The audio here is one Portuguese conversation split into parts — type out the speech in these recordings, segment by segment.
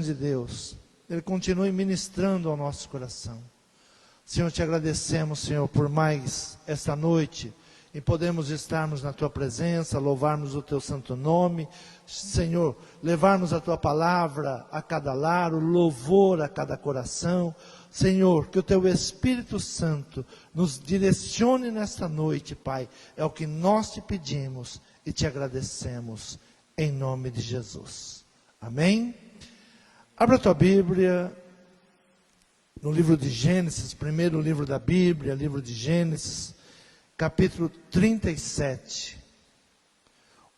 de Deus, Ele continue ministrando ao nosso coração. Senhor, te agradecemos, Senhor, por mais esta noite, e podemos estarmos na Tua presença, louvarmos o Teu santo nome, Senhor, levarmos a Tua palavra a cada lar, o louvor a cada coração. Senhor, que o Teu Espírito Santo nos direcione nesta noite, Pai, é o que nós te pedimos e te agradecemos, em nome de Jesus. Amém? Abra a tua Bíblia no livro de Gênesis, primeiro livro da Bíblia, livro de Gênesis, capítulo 37.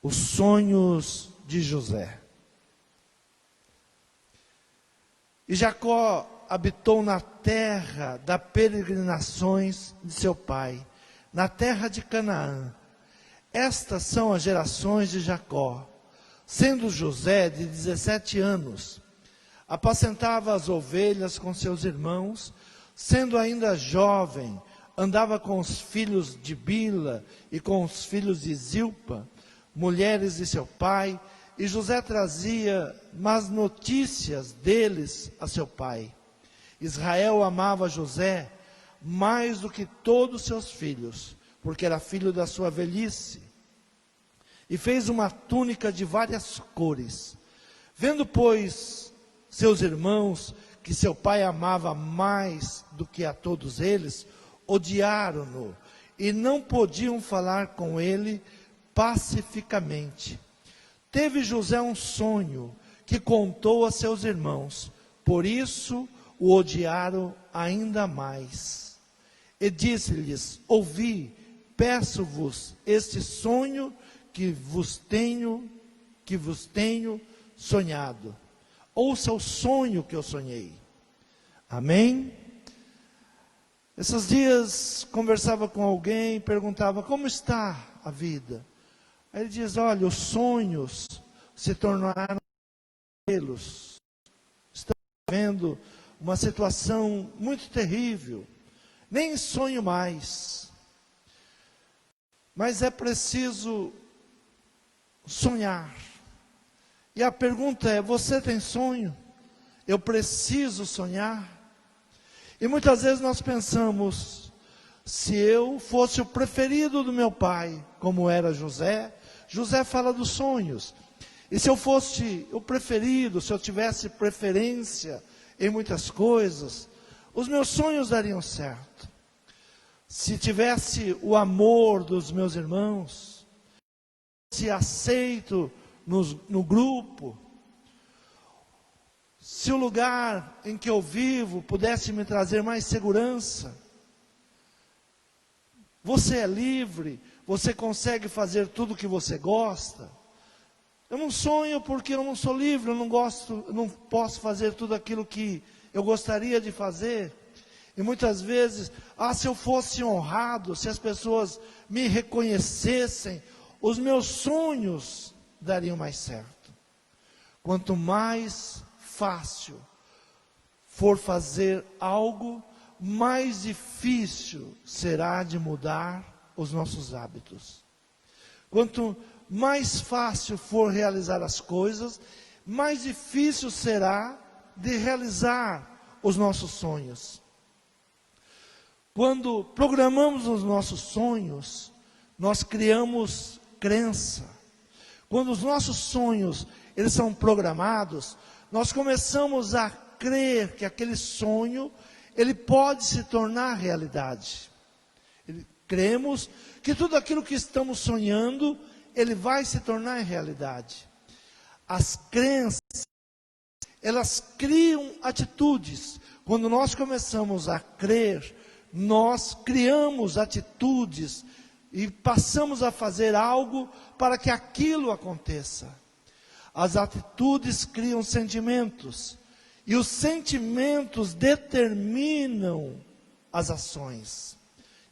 Os sonhos de José. E Jacó habitou na terra das peregrinações de seu pai, na terra de Canaã. Estas são as gerações de Jacó. Sendo José de 17 anos, apacentava as ovelhas com seus irmãos. Sendo ainda jovem, andava com os filhos de Bila e com os filhos de Zilpa, mulheres de seu pai, e José trazia más notícias deles a seu pai. Israel amava José mais do que todos seus filhos, porque era filho da sua velhice, e fez uma túnica de várias cores. Vendo, pois, seus irmãos, que seu pai amava mais do que a todos eles, odiaram-no, e não podiam falar com ele pacificamente. Teve José um sonho, que contou a seus irmãos, por isso o odiaram ainda mais. E disse-lhes: ouvi, peço-vos este sonho que vos tenho sonhado. Ouça o sonho que eu sonhei. Amém? Esses dias conversava com alguém, perguntava: como está a vida? Aí ele diz: olha, os sonhos se tornaram pelos. Estamos vivendo uma situação muito terrível. Nem sonho mais. Mas é preciso sonhar. E a pergunta é: você tem sonho? Eu preciso sonhar? E muitas vezes nós pensamos: se eu fosse o preferido do meu pai, como era José, José fala dos sonhos. E se eu fosse o preferido, se eu tivesse preferência em muitas coisas, os meus sonhos dariam certo. Se tivesse o amor dos meus irmãos, se aceito no grupo, se o lugar em que eu vivo pudesse me trazer mais segurança. Você é livre, você consegue fazer tudo o que você gosta. Eu não sonho porque eu não sou livre, eu não posso fazer tudo aquilo que eu gostaria de fazer. E muitas vezes, se eu fosse honrado, se as pessoas me reconhecessem, os meus sonhos dariam mais certo. Quanto mais fácil for fazer algo, mais difícil será de mudar os nossos hábitos. Quanto mais fácil for realizar as coisas, mais difícil será de realizar os nossos sonhos. Quando programamos os nossos sonhos, nós criamos crença. Quando os nossos sonhos, eles são programados, nós começamos a crer que aquele sonho, ele pode se tornar realidade. Cremos que tudo aquilo que estamos sonhando, ele vai se tornar realidade. As crenças, elas criam atitudes. Quando nós começamos a crer, nós criamos atitudes e passamos a fazer algo para que aquilo aconteça. As atitudes criam sentimentos, e os sentimentos determinam as ações,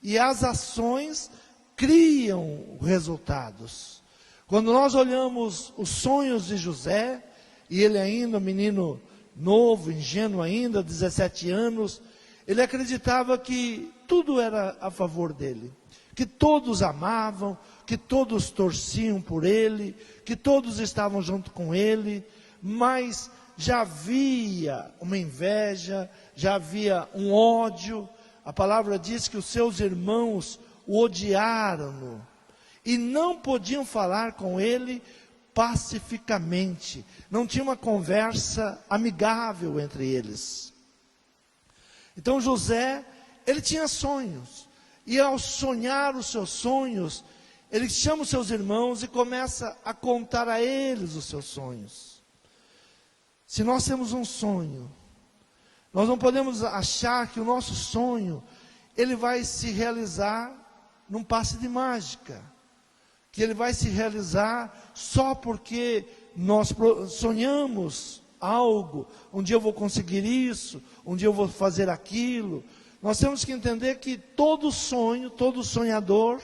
e as ações criam resultados. Quando nós olhamos os sonhos de José, e ele ainda, um menino novo, ingênuo ainda, 17 anos, ele acreditava que tudo era a favor dele, que todos amavam, que todos torciam por ele, que todos estavam junto com ele, mas já havia uma inveja, já havia um ódio. A palavra diz que os seus irmãos o odiaram e não podiam falar com ele pacificamente. Não tinha uma conversa amigável entre eles. Então José, ele tinha sonhos. E ao sonhar os seus sonhos, ele chama os seus irmãos e começa a contar a eles os seus sonhos. Se nós temos um sonho, nós não podemos achar que o nosso sonho, ele vai se realizar num passe de mágica. Que ele vai se realizar só porque nós sonhamos algo. Um dia eu vou conseguir isso, um dia eu vou fazer aquilo. Nós temos que entender que todo sonho, todo sonhador,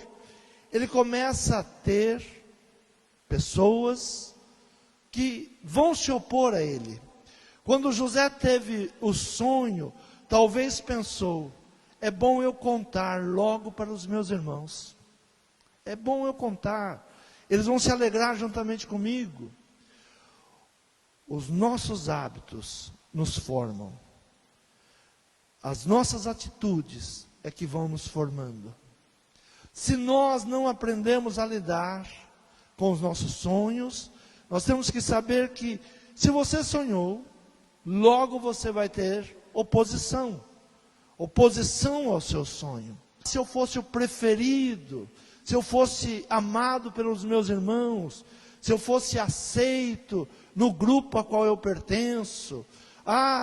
ele começa a ter pessoas que vão se opor a ele. Quando José teve o sonho, talvez pensou, é bom eu contar logo para os meus irmãos. É bom eu contar, eles vão se alegrar juntamente comigo. Os nossos hábitos nos formam. As nossas atitudes é que vão nos formando. Se nós não aprendemos a lidar com os nossos sonhos, nós temos que saber que se você sonhou, logo você vai ter oposição. Oposição ao seu sonho. Se eu fosse o preferido, se eu fosse amado pelos meus irmãos, se eu fosse aceito no grupo a qual eu pertenço,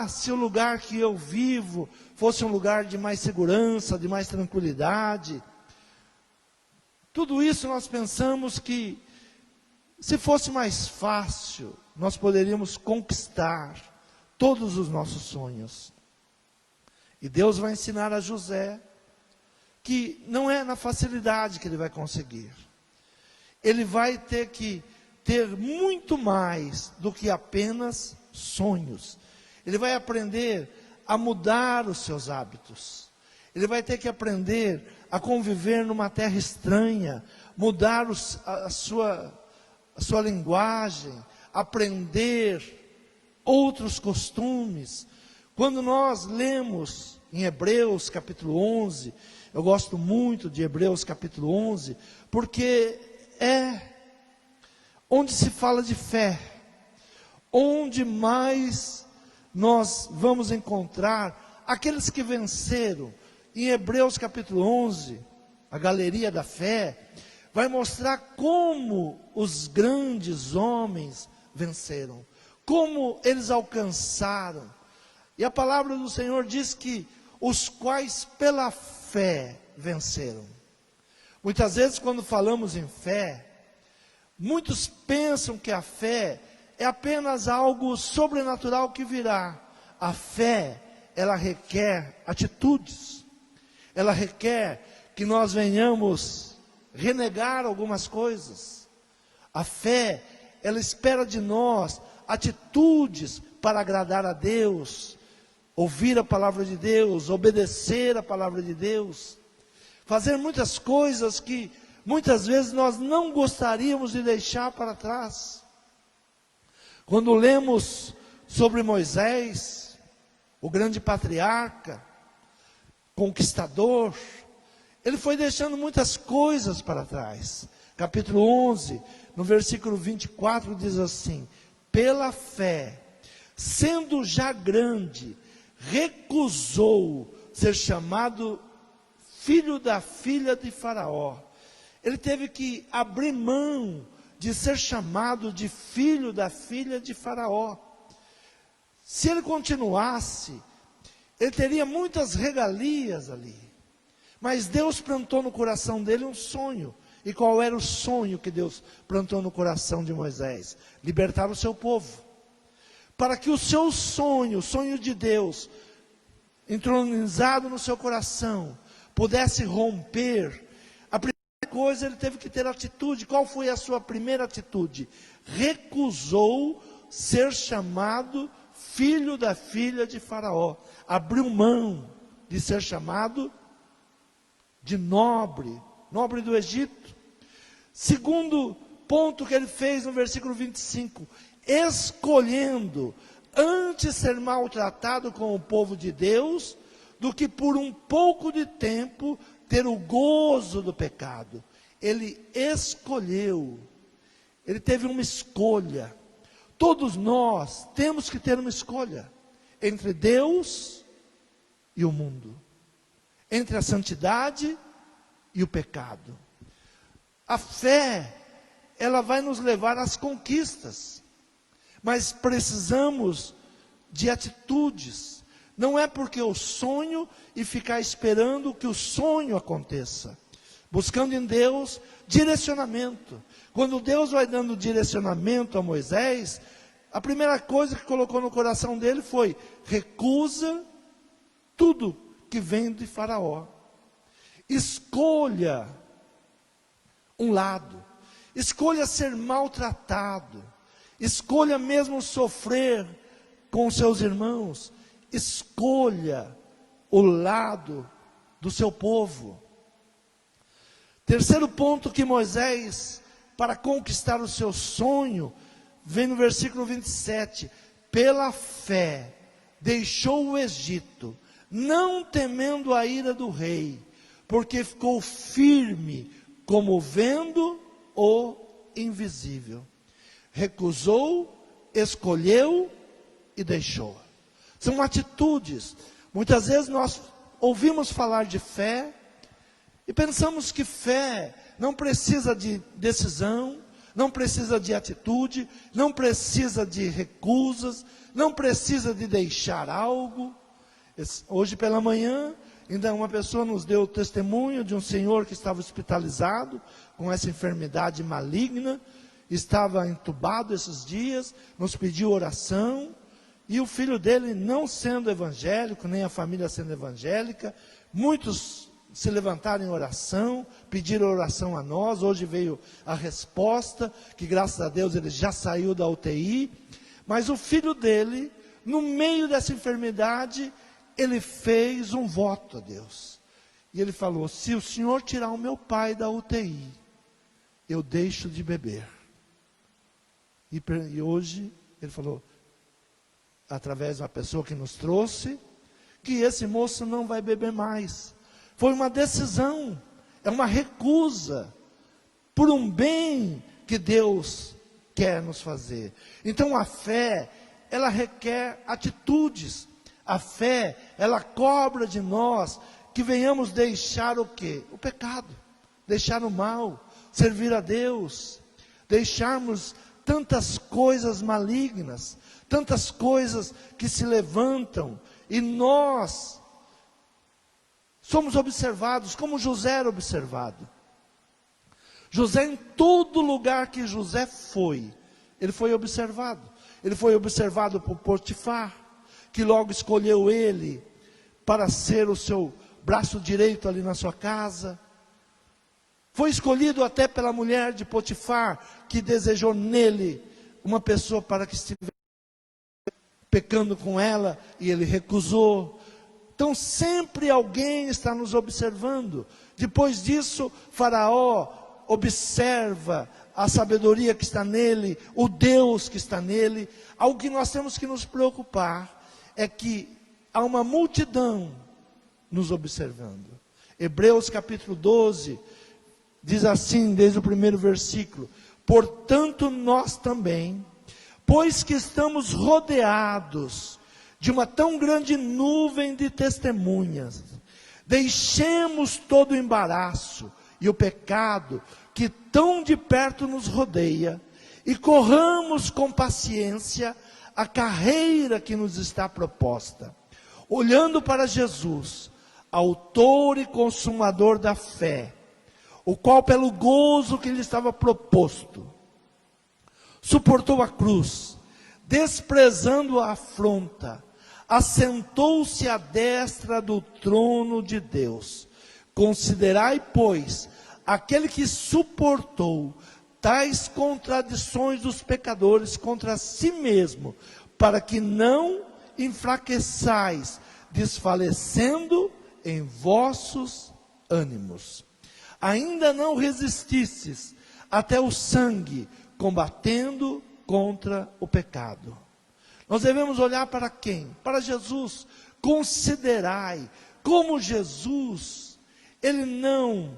se o lugar que eu vivo fosse um lugar de mais segurança, de mais tranquilidade. Tudo isso nós pensamos que, se fosse mais fácil, nós poderíamos conquistar todos os nossos sonhos. E Deus vai ensinar a José que não é na facilidade que ele vai conseguir. Ele vai ter que ter muito mais do que apenas sonhos. Ele vai aprender a mudar os seus hábitos. Ele vai ter que aprender a conviver numa terra estranha, mudar a sua linguagem, aprender outros costumes. Quando nós lemos em Hebreus capítulo 11, eu gosto muito de Hebreus capítulo 11, porque é onde se fala de fé, onde mais nós vamos encontrar aqueles que venceram. Em Hebreus capítulo 11, a galeria da fé, vai mostrar como os grandes homens venceram, como eles alcançaram. E a palavra do Senhor diz que os quais pela fé venceram. Muitas vezes quando falamos em fé, muitos pensam que a fé é apenas algo sobrenatural que virá. A fé, ela requer atitudes. Ela requer que nós venhamos renegar algumas coisas. A fé, ela espera de nós atitudes para agradar a Deus, ouvir a palavra de Deus, obedecer a palavra de Deus, fazer muitas coisas que muitas vezes nós não gostaríamos de deixar para trás. Quando lemos sobre Moisés, o grande patriarca, conquistador, ele foi deixando muitas coisas para trás. Capítulo 11, no versículo 24, diz assim: pela fé, sendo já grande, recusou ser chamado filho da filha de Faraó. Ele teve que abrir mão de ser chamado de filho da filha de Faraó. Se ele continuasse, ele teria muitas regalias ali. Mas Deus plantou no coração dele um sonho. E qual era o sonho que Deus plantou no coração de Moisés? Libertar o seu povo. Para que o seu sonho, o sonho de Deus, entronizado no seu coração, pudesse romper, a primeira coisa ele teve que ter atitude. Qual foi a sua primeira atitude? Recusou ser chamado filho da filha de Faraó. Abriu mão de ser chamado de nobre do Egito. Segundo ponto que ele fez no versículo 25, escolhendo antes ser maltratado com o povo de Deus, do que por um pouco de tempo ter o gozo do pecado. Ele escolheu, ele teve uma escolha. Todos nós temos que ter uma escolha entre Deus e o mundo, entre a santidade e o pecado. A fé, ela vai nos levar às conquistas, mas precisamos de atitudes. Não é porque eu sonho e ficar esperando que o sonho aconteça. Buscando em Deus direcionamento. Quando Deus vai dando direcionamento a Moisés, a primeira coisa que colocou no coração dele foi: recusa tudo que vem de Faraó. Escolha um lado. Escolha ser maltratado. Escolha mesmo sofrer com seus irmãos. Escolha o lado do seu povo. Terceiro ponto que Moisés, para conquistar o seu sonho, vem no versículo 27. Pela fé, deixou o Egito, não temendo a ira do rei, porque ficou firme, como vendo o invisível. Recusou, escolheu e deixou. São atitudes. Muitas vezes nós ouvimos falar de fé e pensamos que fé não precisa de decisão, não precisa de atitude, não precisa de recusas, não precisa de deixar algo. Hoje pela manhã, ainda uma pessoa nos deu o testemunho de um senhor que estava hospitalizado com essa enfermidade maligna, estava entubado esses dias, nos pediu oração. E o filho dele, não sendo evangélico, nem a família sendo evangélica, muitos se levantaram em oração, pediram oração a nós. Hoje veio a resposta, que graças a Deus ele já saiu da UTI. Mas o filho dele, no meio dessa enfermidade, ele fez um voto a Deus. E ele falou: se o Senhor tirar o meu pai da UTI, eu deixo de beber. E hoje, ele falou, através de uma pessoa que nos trouxe, que esse moço não vai beber mais. Foi uma decisão, é uma recusa, por um bem que Deus quer nos fazer. Então a fé, ela requer atitudes. A fé, ela cobra de nós que venhamos deixar o quê? O pecado, deixar o mal, servir a Deus, deixarmos tantas coisas malignas, tantas coisas que se levantam, e nós somos observados, como José era observado. José, em todo lugar que José foi, ele foi observado. Ele foi observado por Potifar, que logo escolheu ele para ser o seu braço direito ali na sua casa. Foi escolhido até pela mulher de Potifar, que desejou nele uma pessoa para que estivesse pecando com ela, e ele recusou. Então sempre alguém está nos observando. Depois disso, Faraó observa a sabedoria que está nele, o Deus que está nele. Algo que nós temos que nos preocupar é que há uma multidão nos observando. Hebreus capítulo 12 diz assim, desde o primeiro versículo: portanto nós também, pois que estamos rodeados de uma tão grande nuvem de testemunhas, deixemos todo o embaraço e o pecado que tão de perto nos rodeia, e corramos com paciência a carreira que nos está proposta, olhando para Jesus, autor e consumador da fé, o qual pelo gozo que lhe estava proposto, suportou a cruz, desprezando a afronta, assentou-se à destra do trono de Deus. Considerai, pois, aquele que suportou tais contradições dos pecadores contra si mesmo, para que não enfraqueçais, desfalecendo em vossos ânimos. Ainda não resististes até o sangue, combatendo contra o pecado. Nós devemos olhar para quem? Para Jesus. Considerai como Jesus, ele não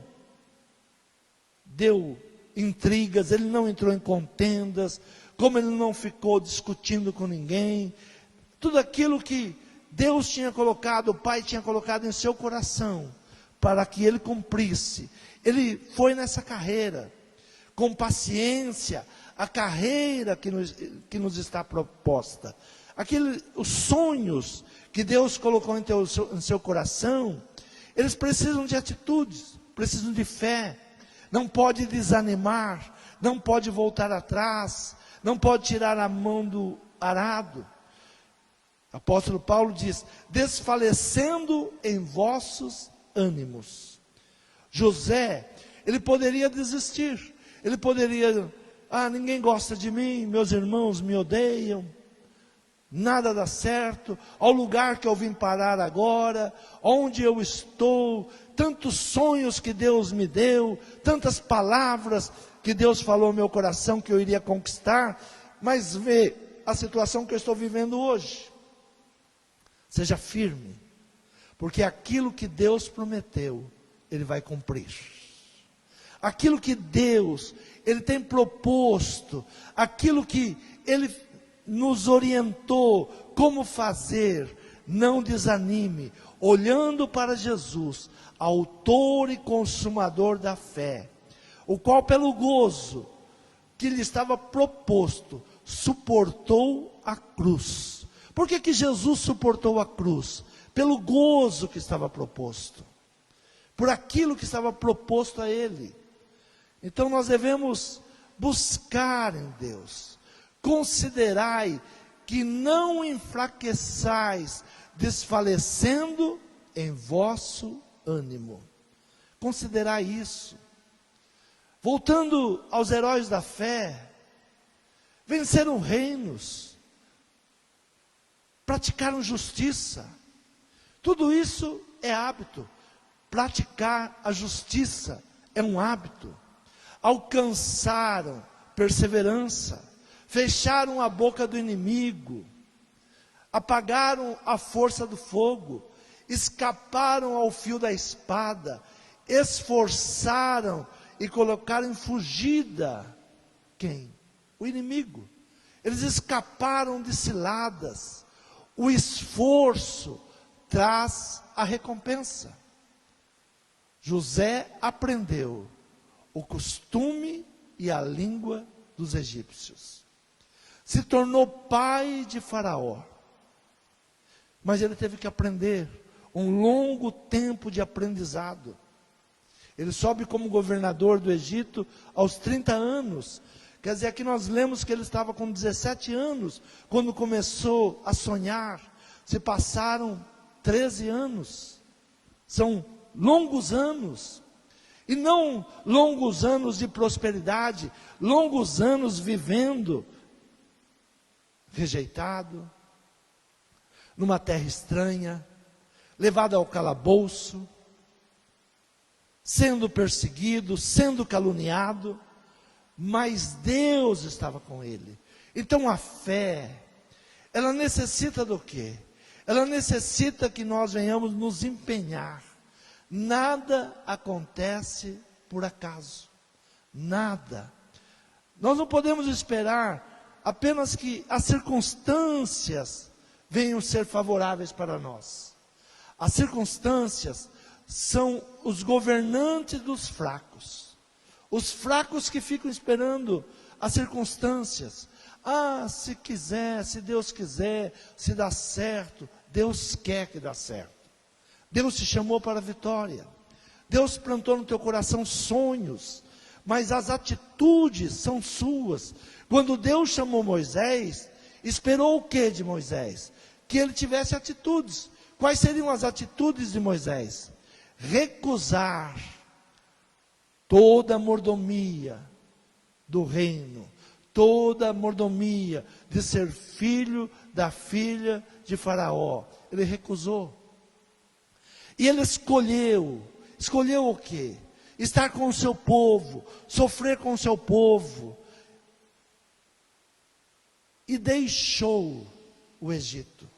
deu intrigas, ele não entrou em contendas, como ele não ficou discutindo com ninguém. Tudo aquilo que Deus tinha colocado, o Pai tinha colocado em seu coração, para que ele cumprisse. Ele foi nessa carreira, com paciência, a carreira que nos está proposta. Os sonhos que Deus colocou em seu coração, eles precisam de atitudes, precisam de fé. Não pode desanimar, não pode voltar atrás, não pode tirar a mão do arado. O apóstolo Paulo diz: desfalecendo em vossos ânimos. José, ele poderia desistir, ele poderia, ninguém gosta de mim, meus irmãos me odeiam, nada dá certo, ao lugar que eu vim parar agora, onde eu estou, tantos sonhos que Deus me deu, tantas palavras que Deus falou no meu coração que eu iria conquistar, mas vê a situação que eu estou vivendo hoje. Seja firme, porque aquilo que Deus prometeu, Ele vai cumprir. Aquilo que Deus, Ele tem proposto, aquilo que Ele nos orientou como fazer, não desanime, olhando para Jesus, autor e consumador da fé, o qual pelo gozo que lhe estava proposto, suportou a cruz. Por que Jesus suportou a cruz? Pelo gozo que estava proposto, por aquilo que estava proposto a Ele. Então nós devemos buscar em Deus. Considerai que não enfraqueçais, desfalecendo em vosso ânimo. Considerai isso. Voltando aos heróis da fé, venceram reinos, praticaram justiça. Tudo isso é hábito. Praticar a justiça é um hábito. Alcançaram perseverança, fecharam a boca do inimigo, apagaram a força do fogo, escaparam ao fio da espada, esforçaram e colocaram em fugida quem? O inimigo. Eles escaparam de ciladas. O esforço traz a recompensa. José aprendeu o costume e a língua dos egípcios. Se tornou pai de Faraó. Mas ele teve que aprender um longo tempo de aprendizado. Ele sobe como governador do Egito aos 30 anos. Quer dizer, aqui nós lemos que ele estava com 17 anos, quando começou a sonhar. Se passaram 13 anos. São longos anos. E não longos anos de prosperidade, longos anos vivendo rejeitado, numa terra estranha, levado ao calabouço, sendo perseguido, sendo caluniado, mas Deus estava com ele. Então a fé, ela necessita do quê? Ela necessita que nós venhamos nos empenhar. Nada acontece por acaso, nada. Nós não podemos esperar apenas que as circunstâncias venham ser favoráveis para nós. As circunstâncias são os governantes dos fracos. Os fracos que ficam esperando as circunstâncias. Se quiser, se Deus quiser, se dá certo. Deus quer que dê certo. Deus te chamou para a vitória. Deus plantou no teu coração sonhos, mas as atitudes são suas. Quando Deus chamou Moisés, esperou o que de Moisés? Que ele tivesse atitudes. Quais seriam as atitudes de Moisés? Recusar toda a mordomia do reino, toda a mordomia de ser filho da filha de Faraó. Ele recusou. E ele escolheu o quê? Estar com o seu povo, sofrer com o seu povo. E deixou o Egito.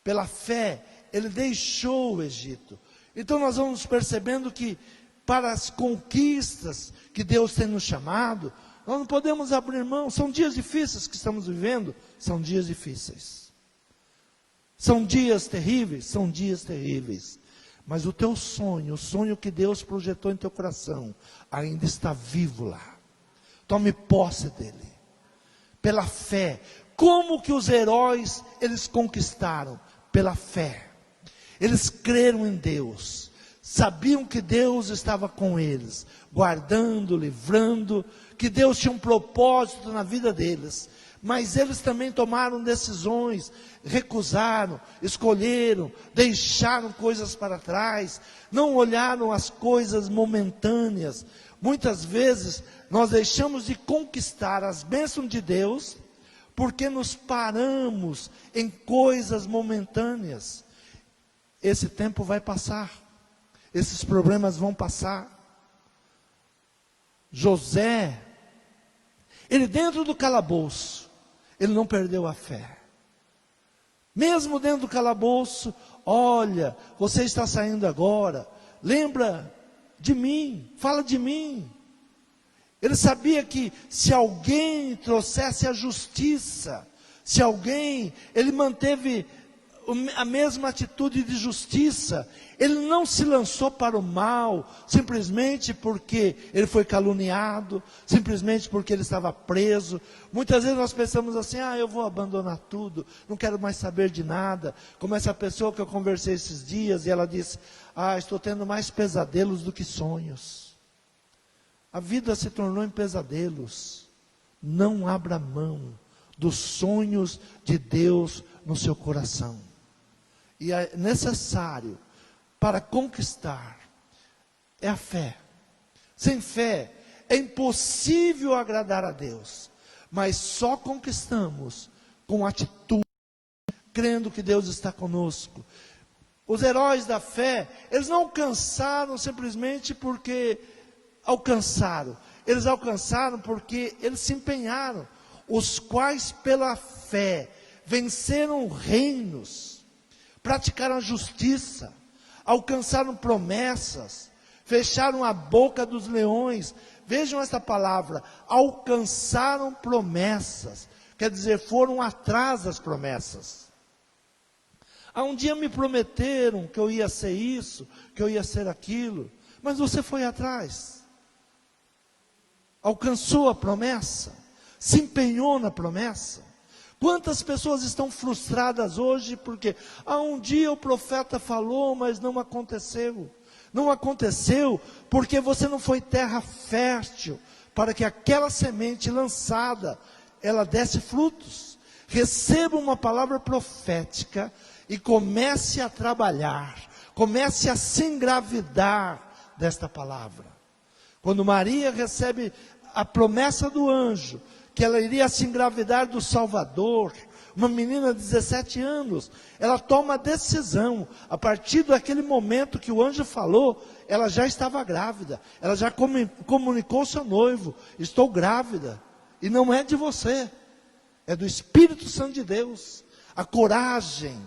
Pela fé, ele deixou o Egito. Então nós vamos percebendo que para as conquistas que Deus tem nos chamado, nós não podemos abrir mão. São dias difíceis que estamos vivendo, são dias difíceis. São dias terríveis, são dias terríveis. Mas o teu sonho, o sonho que Deus projetou em teu coração, ainda está vivo lá. Tome posse dele. Pela fé. Como que os heróis, eles conquistaram? Pela fé. Eles creram em Deus. Sabiam que Deus estava com eles, guardando, livrando, que Deus tinha um propósito na vida deles. Mas eles também tomaram decisões, recusaram, escolheram, deixaram coisas para trás, não olharam as coisas momentâneas. Muitas vezes nós deixamos de conquistar as bênçãos de Deus, porque nos paramos em coisas momentâneas. Esse tempo vai passar, esses problemas vão passar. José, ele dentro do calabouço, ele não perdeu a fé. Mesmo dentro do calabouço, olha, você está saindo agora, lembra de mim, fala de mim. Ele sabia que se alguém trouxesse a justiça, se alguém, ele manteve a mesma atitude de justiça, ele não se lançou para o mal, simplesmente porque ele foi caluniado, simplesmente porque ele estava preso. Muitas vezes nós pensamos assim, eu vou abandonar tudo, não quero mais saber de nada, como essa pessoa que eu conversei esses dias, e ela disse, estou tendo mais pesadelos do que sonhos. A vida se tornou em pesadelos. Não abra mão dos sonhos de Deus no seu coração. E é necessário para conquistar é a fé. Sem fé é impossível agradar a Deus, mas só conquistamos com atitude, crendo que Deus está conosco. Os heróis da fé, eles não alcançaram simplesmente porque alcançaram, eles alcançaram porque eles se empenharam, os quais pela fé venceram reinos, praticaram a justiça, alcançaram promessas, fecharam a boca dos leões. Vejam essa palavra, alcançaram promessas, quer dizer, foram atrás das promessas. Um dia me prometeram que eu ia ser isso, que eu ia ser aquilo, mas você foi atrás, alcançou a promessa, se empenhou na promessa. Quantas pessoas estão frustradas hoje porque um dia o profeta falou, mas não aconteceu. Não aconteceu porque você não foi terra fértil para que aquela semente lançada, ela desse frutos. Receba uma palavra profética e comece a trabalhar, comece a se engravidar desta palavra. Quando Maria recebe a promessa do anjo, que ela iria se engravidar do Salvador, uma menina de 17 anos, ela toma a decisão, a partir daquele momento que o anjo falou, ela já estava grávida, ela já comunicou ao seu noivo, estou grávida, e não é de você, é do Espírito Santo de Deus. A coragem,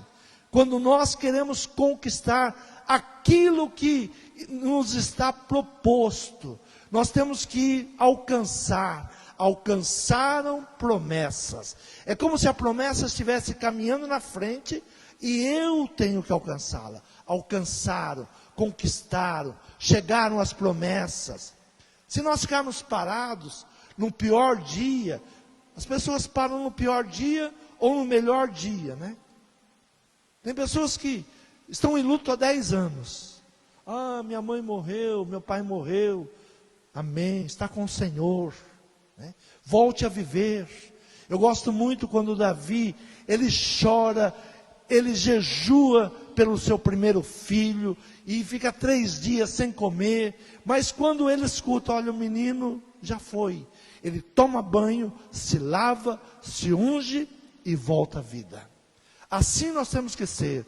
quando nós queremos conquistar aquilo que nos está proposto, nós temos que alcançar. Alcançaram promessas. É como se a promessa estivesse caminhando na frente e eu tenho que alcançá-la. Alcançaram, conquistaram, chegaram às promessas. Se nós ficarmos parados no pior dia, as pessoas param no pior dia ou no melhor dia, né? Tem pessoas que estão em luto há 10 anos. Minha mãe morreu, meu pai morreu. Amém, está com o Senhor. Volte a viver. Eu gosto muito quando Davi, ele chora, ele jejua pelo seu primeiro filho, e fica 3 dias sem comer, mas quando ele escuta, olha, o menino já foi, ele toma banho, se lava, se unge e volta à vida. Assim nós temos que ser.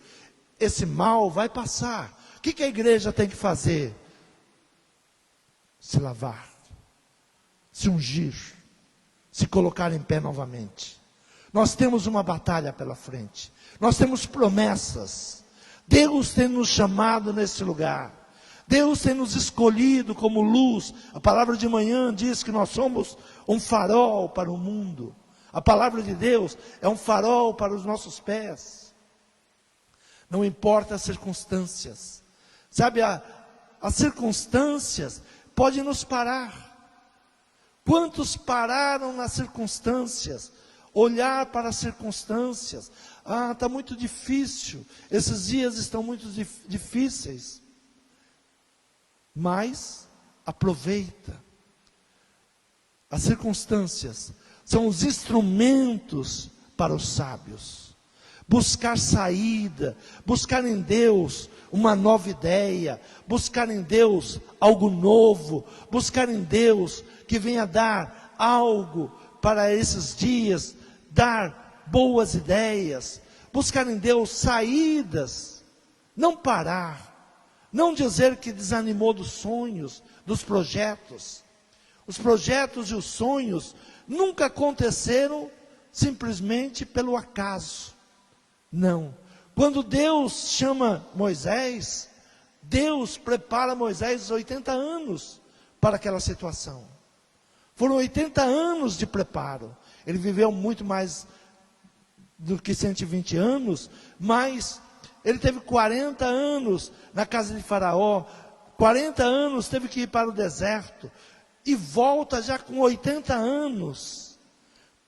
Esse mal vai passar. O que a igreja tem que fazer? Se lavar, se ungir, se colocar em pé novamente. Nós temos uma batalha pela frente. Nós temos promessas. Deus tem nos chamado nesse lugar. Deus tem nos escolhido como luz. A palavra de manhã diz que nós somos um farol para o mundo. A palavra de Deus é um farol para os nossos pés. Não importa as circunstâncias. Sabe, as circunstâncias podem nos parar. Quantos pararam nas circunstâncias? Olhar para as circunstâncias. Está muito difícil. Esses dias estão muito difíceis. Mas aproveita. As circunstâncias são os instrumentos para os sábios. Buscar saída, buscar em Deus uma nova ideia, buscar em Deus algo novo, buscar em Deus que venha dar algo para esses dias, dar boas ideias, buscar em Deus saídas, não parar, não dizer que desanimou dos sonhos, dos projetos. Os projetos e os sonhos nunca aconteceram simplesmente pelo acaso. Não. Quando Deus chama Moisés, Deus prepara Moisés 80 anos para aquela situação. Foram 80 anos de preparo. Ele viveu muito mais do que 120 anos, mas ele teve 40 anos na casa de Faraó, 40 anos teve que ir para o deserto, e volta já com 80 anos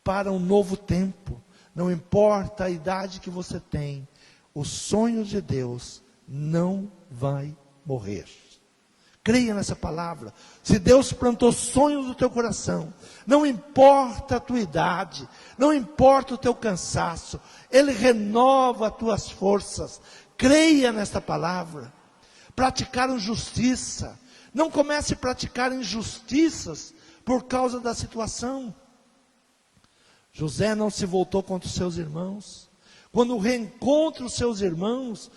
para um novo tempo. Não importa a idade que você tem, o sonho de Deus não vai morrer. Creia nessa palavra. Se Deus plantou sonhos no teu coração, não importa a tua idade, não importa o teu cansaço, Ele renova as tuas forças. Creia nesta palavra. Praticaram justiça. Não comece a praticar injustiças por causa da situação. José não se voltou contra os seus irmãos. Quando reencontra os seus irmãos,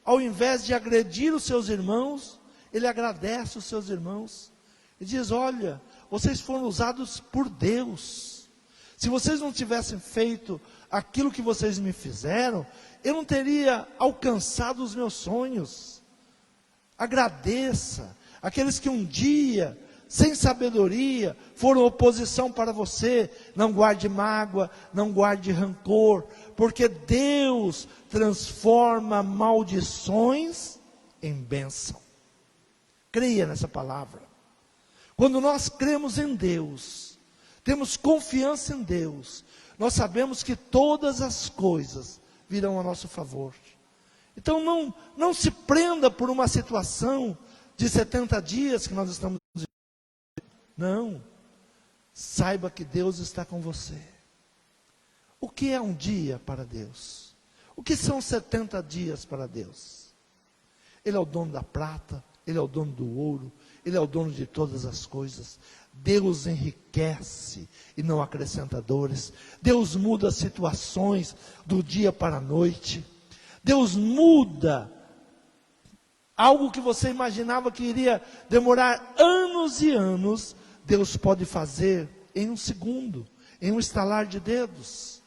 ao invés de agredir os seus irmãos, ele agradece os seus irmãos. E diz, olha, vocês foram usados por Deus. Se vocês não tivessem feito aquilo que vocês me fizeram, eu não teria alcançado os meus sonhos. Agradeça aqueles que um dia, sem sabedoria, foram oposição para você. Não guarde mágoa, não guarde rancor, porque Deus transforma maldições em bênção. Creia nessa palavra. Quando nós cremos em Deus, temos confiança em Deus, nós sabemos que todas as coisas virão a nosso favor. Então não se prenda por uma situação de 70 dias que nós estamos vivendo. Não, saiba que Deus está com você. O que é um dia para Deus? O que são 70 dias para Deus? Ele é o dono da prata, Ele é o dono do ouro, Ele é o dono de todas as coisas. Deus enriquece e não acrescenta dores. Deus muda as situações do dia para a noite. Deus muda algo que você imaginava que iria demorar anos e anos. Deus pode fazer em um segundo, em um estalar de dedos.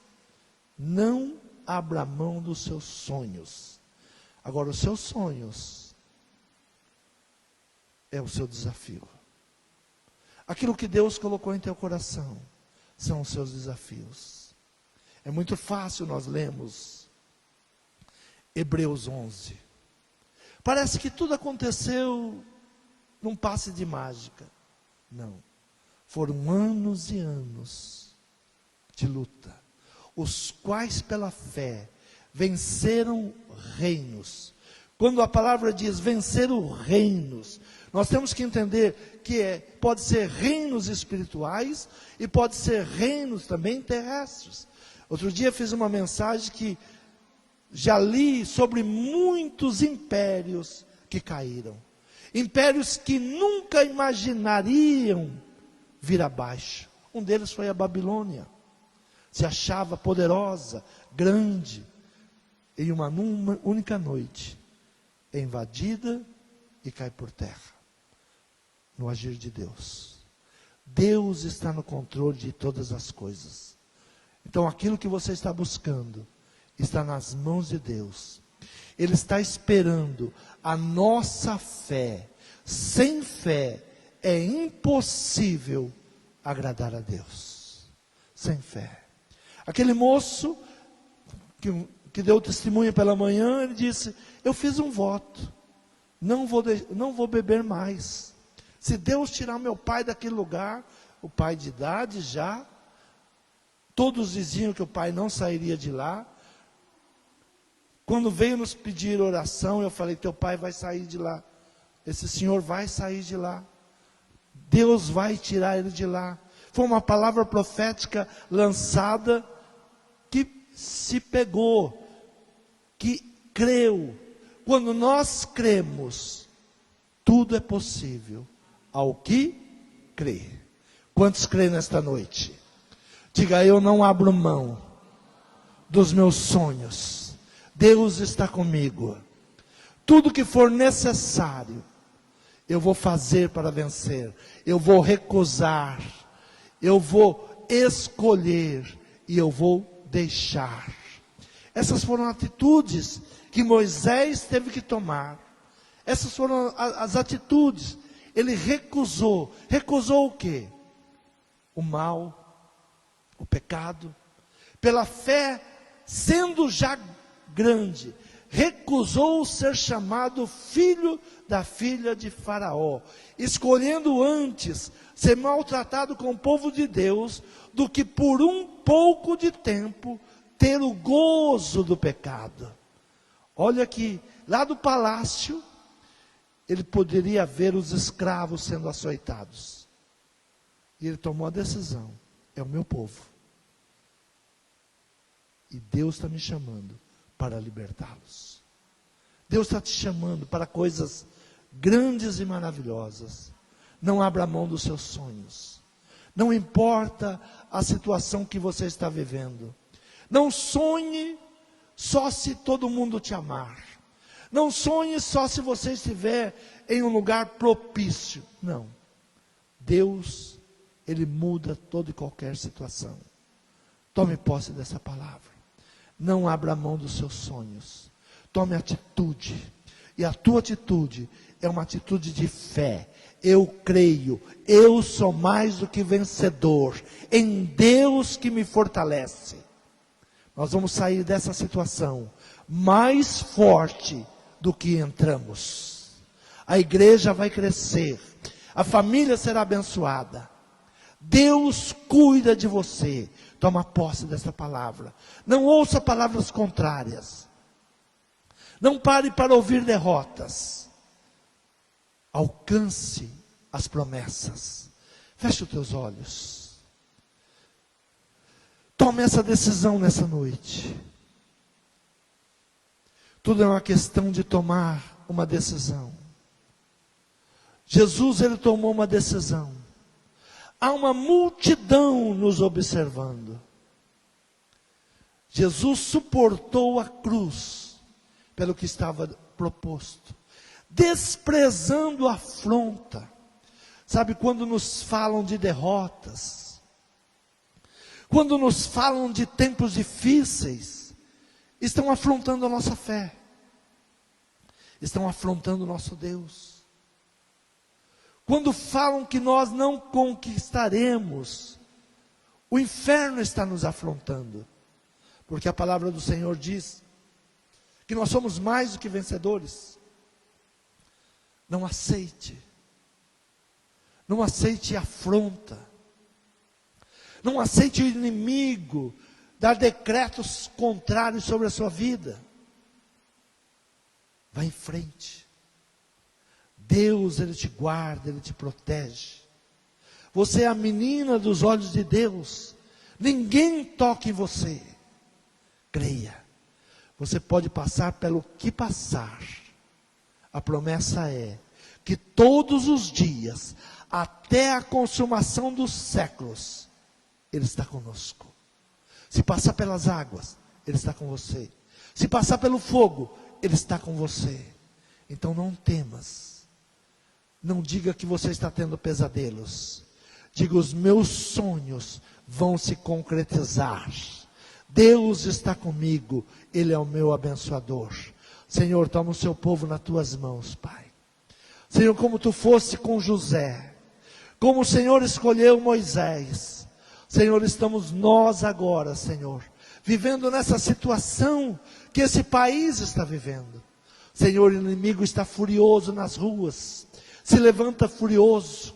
Não abra mão dos seus sonhos. Agora, os seus sonhos é o seu desafio. Aquilo que Deus colocou em teu coração são os seus desafios. É muito fácil nós lermos Hebreus 11. Parece que tudo aconteceu num passe de mágica. Não. Foram anos e anos de luta, os quais pela fé venceram reinos. Quando a palavra diz venceram reinos, nós temos que entender que pode ser reinos espirituais e pode ser reinos também terrestres. Outro dia fiz uma mensagem que já li sobre muitos impérios que caíram. Impérios que nunca imaginariam vir abaixo. Um deles foi a Babilônia. Se achava poderosa, grande. Em uma única noite, é invadida e cai por terra. No agir de Deus. Deus está no controle de todas as coisas. Então aquilo que você está buscando está nas mãos de Deus. Ele está esperando a nossa fé. Sem fé é impossível agradar a Deus. Sem fé. Aquele moço que deu testemunho pela manhã, ele disse: eu fiz um voto, não vou beber mais. Se Deus tirar meu pai daquele lugar, o pai de idade já, todos diziam que o pai não sairia de lá. Quando veio nos pedir oração, eu falei: teu pai vai sair de lá, esse senhor vai sair de lá, Deus vai tirar ele de lá. Foi uma palavra profética lançada, que se pegou, que creu. Quando nós cremos, tudo é possível ao que crê. Quantos creem nesta noite? Diga: eu não abro mão dos meus sonhos. Deus está comigo. Tudo que for necessário, eu vou fazer para vencer. Eu vou recusar. Eu vou escolher. E eu vou deixar. Essas foram atitudes que Moisés teve que tomar. Essas foram as atitudes. Ele recusou. Recusou o quê? O mal, o pecado. Pela fé, sendo já grande, recusou ser chamado filho da filha de Faraó, escolhendo antes ser maltratado com o povo de Deus, do que por um pouco de tempo ter o gozo do pecado. Olha que lá do palácio, ele poderia ver os escravos sendo açoitados. E ele tomou a decisão: é o meu povo. E Deus está me chamando para libertá-los. Deus está te chamando para coisas grandes e maravilhosas. Não abra mão dos seus sonhos. Não importa a situação que você está vivendo. Não sonhe só se todo mundo te amar. Não sonhe só se você estiver em um lugar propício. Não. Deus, Ele muda toda e qualquer situação. Tome posse dessa palavra. Não abra mão dos seus sonhos. Tome atitude. E a tua atitude é uma atitude de fé. Eu creio. Eu sou mais do que vencedor. Em Deus que me fortalece. Nós vamos sair dessa situação mais forte do que entramos. A igreja vai crescer. A família será abençoada. Deus cuida de você. Toma posse dessa palavra. Não ouça palavras contrárias. Não pare para ouvir derrotas. Alcance as promessas. Feche os teus olhos. Tome essa decisão nessa noite. Tudo é uma questão de tomar uma decisão. Jesus, ele tomou uma decisão. Há uma multidão nos observando. Jesus suportou a cruz pelo que estava proposto, desprezando a afronta. Sabe, quando nos falam de derrotas, quando nos falam de tempos difíceis, estão afrontando a nossa fé, estão afrontando o nosso Deus. Quando falam que nós não conquistaremos, o inferno está nos afrontando. Porque a palavra do Senhor diz que nós somos mais do que vencedores. Não aceite. Não aceite afronta. Não aceite o inimigo dar decretos contrários sobre a sua vida. Vá em frente. Deus, Ele te guarda, Ele te protege. Você é a menina dos olhos de Deus. Ninguém toca em você. Creia. Você pode passar pelo que passar. A promessa é que todos os dias, até a consumação dos séculos, Ele está conosco. Se passar pelas águas, Ele está com você. Se passar pelo fogo, Ele está com você. Então não temas. Não diga que você está tendo pesadelos. Diga: os meus sonhos vão se concretizar. Deus está comigo, Ele é o meu abençoador. Senhor, toma o seu povo nas tuas mãos, Pai. Senhor, como tu fosse com José, como o Senhor escolheu Moisés, Senhor, estamos nós agora, Senhor, vivendo nessa situação que esse país está vivendo. Senhor, o inimigo está furioso nas ruas, se levanta furioso.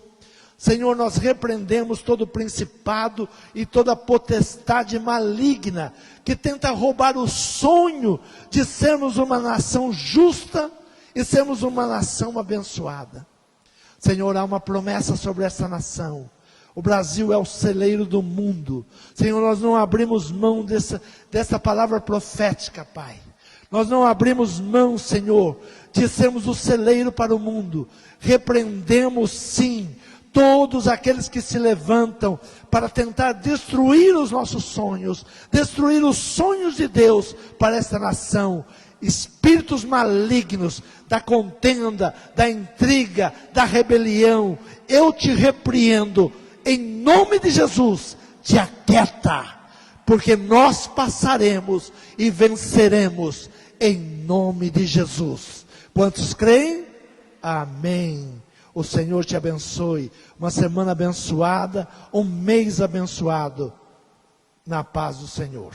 Senhor, nós repreendemos todo principado e toda potestade maligna que tenta roubar o sonho de sermos uma nação justa e sermos uma nação abençoada. Senhor, há uma promessa sobre essa nação. O Brasil é o celeiro do mundo. Senhor, nós não abrimos mão dessa palavra profética, Pai. Nós não abrimos mão, Senhor, de sermos o celeiro para o mundo. Repreendemos, sim, todos aqueles que se levantam para tentar destruir os nossos sonhos, destruir os sonhos de Deus para esta nação. Espíritos malignos da contenda, da intriga, da rebelião, eu te repreendo, em nome de Jesus, te aquieta, porque nós passaremos e venceremos, em nome de Jesus. Quantos creem? Amém. O Senhor te abençoe, uma semana abençoada, um mês abençoado, na paz do Senhor.